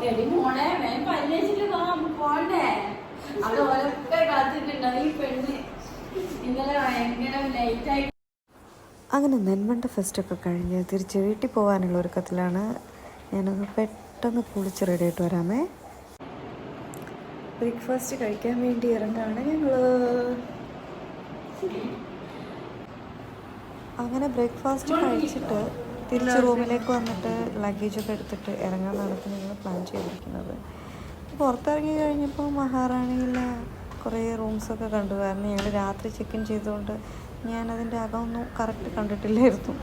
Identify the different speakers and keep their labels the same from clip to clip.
Speaker 1: എടി മോളെ പല്ലേച്ചിട്ട് പോണ്ടേ അവിടെ ഓരൊക്കെ കാത്തിട്ടുണ്ടാവും ഈ പെണ്ണ് ഇന്നലെ ഭയങ്കര ലേറ്റായി.
Speaker 2: അങ്ങനെ നെന്മണ്ട ഫെസ്റ്റൊക്കെ കഴിഞ്ഞ് തിരിച്ച് വീട്ടിൽ പോകാനുള്ള ഒരുക്കത്തിലാണ്. ഞാനൊന്ന് പെട്ടെന്ന് കുളിച്ച് റെഡി ആയിട്ട് വരാമേ. ബ്രേക്ക്ഫാസ്റ്റ് കഴിക്കാൻ വേണ്ടി ഇറങ്ങാണ് ഞങ്ങൾ. അങ്ങനെ ബ്രേക്ക്ഫാസ്റ്റ് കഴിച്ചിട്ട് തിരിച്ച് റൂമിലേക്ക് വന്നിട്ട് ലഗേജൊക്കെ എടുത്തിട്ട് ഇറങ്ങാനാണ് ഇപ്പോൾ ഞങ്ങൾ പ്ലാൻ ചെയ്തിരിക്കുന്നത്. പുറത്തിറങ്ങി കഴിഞ്ഞപ്പോൾ മഹാറാണിയിലെ കുറേ റൂംസൊക്കെ കണ്ടു. കാരണം ഞങ്ങൾ രാത്രി ചെക്ക് ഇൻ ചെയ്തുകൊണ്ട് ഞാനതിൻ്റെ അകമൊന്നും കറക്റ്റ് കണ്ടിട്ടില്ലായിരുന്നു.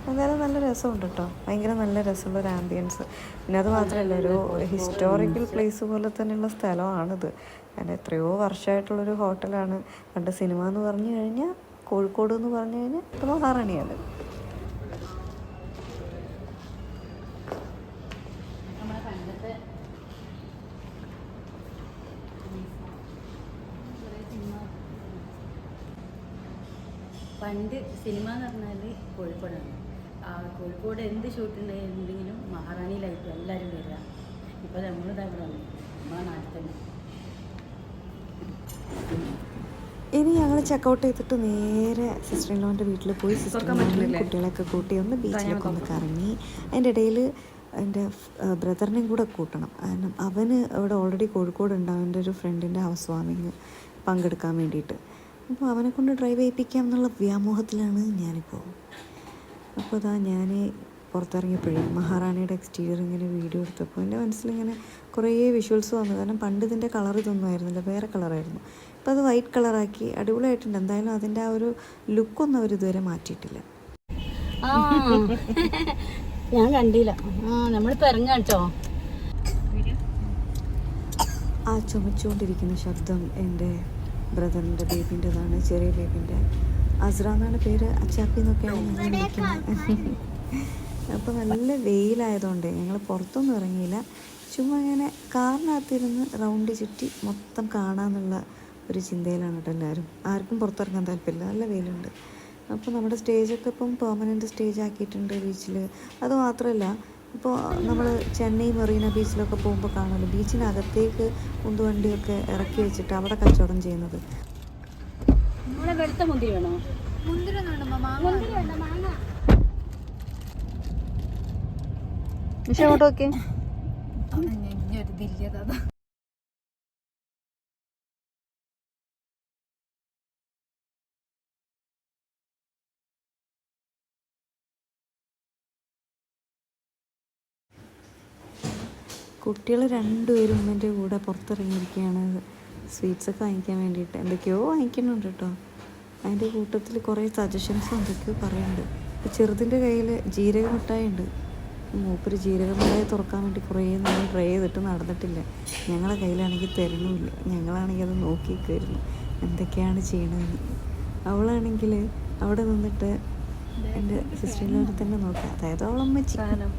Speaker 2: എന്തായാലും നല്ല രസമുണ്ട് കേട്ടോ. ഭയങ്കര നല്ല രസമുള്ളൊരു ആംബിയൻസ്. പിന്നെ അത് മാത്രമല്ല, ഒരു ഹിസ്റ്റോറിക്കൽ പ്ലേസ് പോലെ തന്നെയുള്ള സ്ഥലമാണിത്. കാരണം എത്രയോ വർഷമായിട്ടുള്ളൊരു ഹോട്ടലാണ്. പണ്ട് സിനിമ എന്ന് പറഞ്ഞു കഴിഞ്ഞാൽ കോഴിക്കോട് എന്ന് പറഞ്ഞു കഴിഞ്ഞാൽ ഇത് മഹാറാണിയാണ്.
Speaker 1: പണ്ട് സിനിമ എന്ന് പറഞ്ഞാൽ കോഴിക്കോടാണ്. കോഴിക്കോട് എന്ത് ഷൂട്ടുണ്ടെങ്കിലും മഹാറാണിയിലായിരിക്കും എല്ലാവരും വരിക. ഇപ്പോൾ നമ്മളിത് അവിടെ വന്നു നമ്മളെ നാട്ടിൽ തന്നെ.
Speaker 2: ഇനി ഞങ്ങൾ ചെക്കൗട്ട് ചെയ്തിട്ട് നേരെ സിസ്റ്റർ ഇൻ ലോൻ്റെ വീട്ടിൽ പോയി കുട്ടികളൊക്കെ കൂട്ടി ഒന്ന് ബീച്ചിലൊക്കെ ഒന്ന് കറങ്ങി. അതിൻ്റെ ഇടയിൽ എൻ്റെ ബ്രദറിനെയും കൂടെ കൂട്ടണം. കാരണം അവന് അവിടെ ഓൾറെഡി കോഴിക്കോട് ഉണ്ട്, അവൻ്റെ ഒരു ഫ്രണ്ടിൻ്റെ ഹൗസ് വാമിങ് പങ്കെടുക്കാൻ വേണ്ടിയിട്ട്. അപ്പോൾ അവനെ കൊണ്ട് ഡ്രൈവ് ചെയ്യിപ്പിക്കാം എന്നുള്ള വ്യാമോഹത്തിലാണ് ഞാനിപ്പോൾ. അപ്പോൾ അതാ ഞാൻ പുറത്തിറങ്ങിയപ്പോഴേ മഹാറാണിയുടെ എക്സ്റ്റീരിയർ ഇങ്ങനെ വീഡിയോ എടുത്തപ്പോൾ എൻ്റെ മനസ്സിലിങ്ങനെ കുറേ വിഷ്വൽസ് വന്നു. കാരണം പണ്ട് ഇതിൻ്റെ കളർ ഇതൊന്നും ആയിരുന്നില്ല, വേറെ കളറായിരുന്നു. അപ്പോൾ അത് വൈറ്റ് കളറാക്കി അടിപൊളിയായിട്ടുണ്ട്. എന്തായാലും അതിൻ്റെ ആ ഒരു ലുക്കൊന്നും അവർ ഇതുവരെ മാറ്റിയിട്ടില്ല.
Speaker 1: ഞാൻ കണ്ടില്ല. നമ്മളിപ്പോൾ ഇറങ്ങാം കേട്ടോ.
Speaker 2: ആ ചുമച്ചുകൊണ്ടിരിക്കുന്ന ശബ്ദം എൻ്റെ ബ്രദറിൻ്റെ ബേബിൻ്റെതാണ്, ചെറിയ ബേബിൻ്റെ. അസ്ര എന്നാണ് പേര്, അച്ചാപ്പി എന്നൊക്കെയാണ് ഞങ്ങൾ വിളിക്കുന്നത്. അപ്പോൾ നല്ല വെയിലായതുകൊണ്ട് ഞങ്ങൾ പുറത്തൊന്നും ഇറങ്ങിയില്ല. ചുമ്മാ ഇങ്ങനെ കാറിനകത്തിരുന്ന് റൗണ്ട് ചുറ്റി മൊത്തം കാണാമെന്നുള്ള ഒരു ചിന്തയിലാണ് കേട്ടോ എല്ലാവരും. ആർക്കും പുറത്തിറങ്ങാൻ താല്പര്യമില്ല, നല്ല വെയിലുണ്ട്. അപ്പോൾ നമ്മുടെ സ്റ്റേജൊക്കെ ഇപ്പം പെർമനൻറ്റ് സ്റ്റേജ് ആക്കിയിട്ടുണ്ട് ബീച്ചിൽ. അതുമാത്രമല്ല, ഇപ്പോൾ നമ്മൾ ചെന്നൈ മെറീന ബീച്ചിലൊക്കെ പോകുമ്പോൾ കാണുമല്ലോ, ബീച്ചിനകത്തേക്ക് ഉന്തുവണ്ടിയൊക്കെ ഇറക്കി വെച്ചിട്ട് അവിടെ കച്ചവടം ചെയ്യുന്നത്.
Speaker 1: വെളുത്ത മുന്തിരി വേണോ?
Speaker 2: അങ്ങോട്ടൊക്കെ കുട്ടികൾ രണ്ടുപേരും എൻ്റെ കൂടെ പുറത്തിറങ്ങിയിരിക്കുകയാണ് സ്വീറ്റ്സൊക്കെ വാങ്ങിക്കാൻ വേണ്ടിയിട്ട്. എന്തൊക്കെയോ വാങ്ങിക്കുന്നുണ്ട് കേട്ടോ. അതിൻ്റെ കൂട്ടത്തിൽ കുറേ സജഷൻസും എന്തൊക്കെയോ പറയുന്നുണ്ട്. ഇപ്പോൾ ചെറുതിൻ്റെ കയ്യിൽ ജീരക മിഠായി ഉണ്ട്. മൂപ്പര് ജീരക മിഠായി തുറക്കാൻ വേണ്ടി കുറേ നമ്മൾ ട്രൈ ചെയ്തിട്ട് നടന്നിട്ടില്ല. ഞങ്ങളെ കയ്യിലാണെങ്കിൽ തരണമില്ല. ഞങ്ങളാണെങ്കിൽ അത് നോക്കിയിരിക്കുമായിരുന്നു എന്തൊക്കെയാണ് ചെയ്യണമെന്ന്. അവളാണെങ്കിൽ അവിടെ നിന്നിട്ട് എൻ്റെ സിസ്റ്ററിനോട് തന്നെ നോക്കാം. അതായത് അവളമ്മ ചെയ്യാനും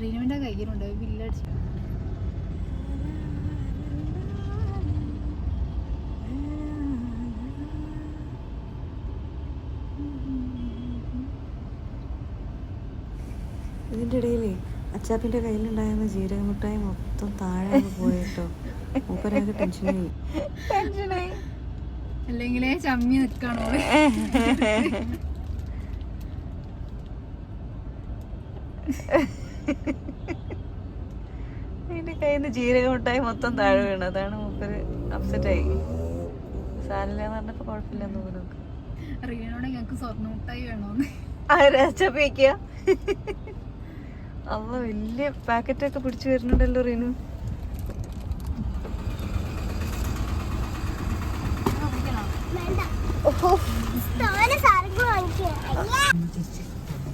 Speaker 1: റീനുവിൻ്റെ കയ്യിലുണ്ട് ബില്ലടിച്ചു.
Speaker 2: ഇതിൻ്റെ ഇടയിൽ അച്ചാപ്പിൻ്റെ കയ്യിലുണ്ടായിരുന്ന ജീരക മിഠായി മൊത്തം താഴെ പോയിട്ടോ. മൂപ്പരാകെ ടെൻഷനായി.
Speaker 1: അല്ലെങ്കിലേ ചമ്മി നിൽക്കണോ.
Speaker 2: എൻ്റെ കയ്യിൽ നിന്ന് ജീരക മിഠായി മൊത്തം താഴെ വീണു. അതാണ് മൂപ്പര് അപ്സെറ്റായി. സാരില്ലെന്ന് പറഞ്ഞപ്പോൾ കുഴപ്പമില്ലെന്ന് പോലും.
Speaker 1: റീനോട് ഞങ്ങൾക്ക് സ്വർണ്ണ മിഠായി വേണോന്ന്
Speaker 2: അച്ചാപ്പിക്കുക. അവ വലിയ പാക്കറ്റൊക്കെ പിടിച്ചു വരുന്നുണ്ടല്ലോ റീനു.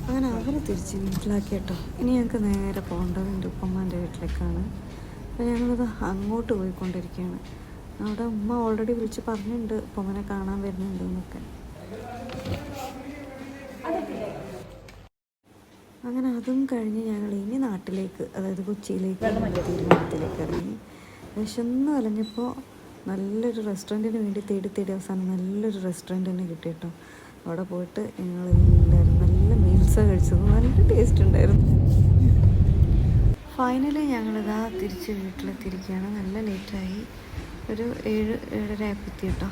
Speaker 2: അങ്ങനെ അവരെ തിരിച്ച് വീട്ടിലാക്കി കേട്ടോ. ഇനി ഞങ്ങൾക്ക് നേരെ പോകേണ്ടത് എൻ്റെ ഉപ്പമ്മാൻ്റെ വീട്ടിലേക്കാണ്. അപ്പോൾ ഞങ്ങളത് അങ്ങോട്ട് പോയിക്കൊണ്ടിരിക്കുകയാണ്. അവിടെ ഉമ്മ ഓൾറെഡി വിളിച്ച് പറഞ്ഞിട്ടുണ്ട് ഉപ്പമ്മനെ കാണാൻ വരുന്നുണ്ട് എന്നൊക്കെ. അങ്ങനെ അതും കഴിഞ്ഞ് ഞങ്ങൾ ഇനി നാട്ടിലേക്ക്, അതായത് കൊച്ചിയിലേക്ക് തീരുമാനത്തിലേക്ക് ഇറങ്ങി. വിശന്ന് വലഞ്ഞപ്പോൾ നല്ലൊരു റെസ്റ്റോറൻറ്റിന് വേണ്ടി തേടി അവസാനം നല്ലൊരു റെസ്റ്റോറൻറ്റ് തന്നെ കിട്ടി കേട്ടോ. അവിടെ പോയിട്ട് ഞങ്ങളെല്ലാവരും നല്ല മീൽസാണ് കഴിച്ചത്, നല്ല ടേസ്റ്റ് ഉണ്ടായിരുന്നു. ഫൈനലി ഞങ്ങളിതാ തിരിച്ച് വീട്ടിലെത്തിയിരിക്കുകയാണ്. നല്ല ലേറ്റായി, ഒരു 7-7:30 ആയപ്പോൾ എത്തി കേട്ടോ.